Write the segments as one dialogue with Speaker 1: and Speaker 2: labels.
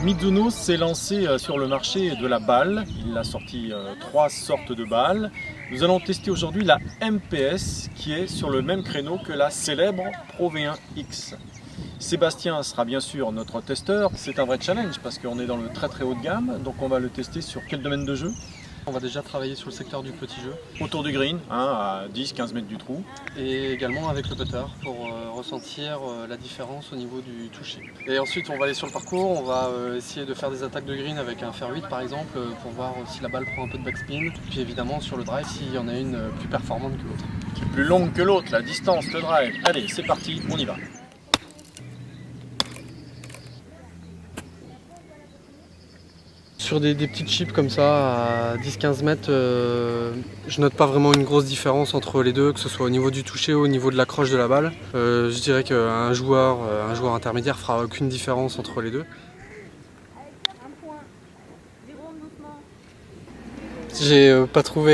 Speaker 1: Mizuno s'est lancé sur le marché de la balle. Il a sorti 3 sortes de balles. Nous allons tester aujourd'hui la MPS qui est sur le même créneau que la célèbre Pro V1X. Sébastien sera bien sûr notre testeur. C'est un vrai challenge parce qu'on est dans le très haut de gamme. Donc on va le tester sur quel domaine de jeu?
Speaker 2: On va déjà travailler sur le secteur du petit jeu.
Speaker 1: Autour du green, à 10-15 mètres du trou.
Speaker 2: Et également avec le putter pour ressentir la différence au niveau du toucher. Et ensuite on va aller sur le parcours, on va essayer de faire des attaques de green avec un fer 8 par exemple pour voir si la balle prend un peu de backspin. Puis évidemment sur le drive s'il y en a une plus performante que l'autre.
Speaker 1: Qui est plus longue que l'autre, la distance, le drive. Allez, c'est parti, on y va.
Speaker 2: Sur des petites chips comme ça, à 10-15 mètres, je note pas vraiment une grosse différence entre les deux, que ce soit au niveau du toucher ou au niveau de l'accroche de la balle. Je dirais qu'un joueur intermédiaire fera aucune différence entre les deux. J'ai pas trouvé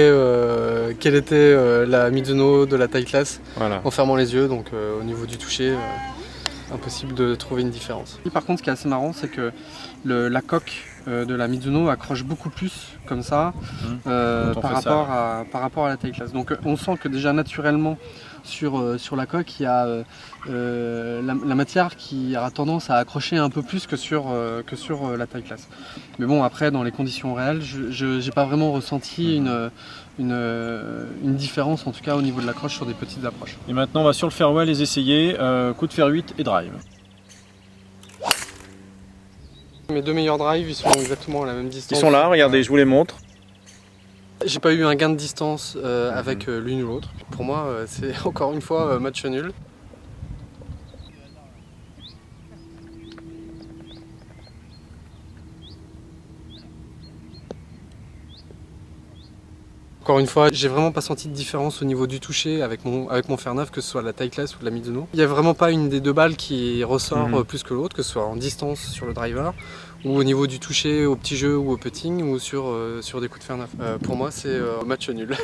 Speaker 2: quelle était la Mizuno de la taille classe en fermant les yeux, donc au niveau du toucher, impossible de trouver une différence. Et par contre, ce qui est assez marrant, c'est que la coque de la Mizuno accroche beaucoup plus comme ça par rapport à la taille classe. Donc on sent que déjà naturellement sur la coque il y a la matière qui aura tendance à accrocher un peu plus que sur la taille classe. Mais bon, après dans les conditions réelles, je n'ai pas vraiment ressenti une différence en tout cas au niveau de l'accroche sur des petites approches.
Speaker 1: Et maintenant on va sur le fairway les essayer, coup de fer 8 et drive.
Speaker 2: Mes deux meilleurs drives, ils sont exactement à la même distance.
Speaker 1: Ils sont là, regardez, je vous les montre.
Speaker 2: J'ai pas eu un gain de distance avec l'une ou l'autre. Pour moi, c'est encore une fois match nul. Encore une fois, j'ai vraiment pas senti de différence au niveau du toucher avec mon fer 9, que ce soit la taille classe ou la Mizuno. Il n'y a vraiment pas une des deux balles qui ressort plus que l'autre, que ce soit en distance sur le driver, ou au niveau du toucher au petit jeu ou au putting, ou sur des coups de fer 9. Pour moi, c'est match nul.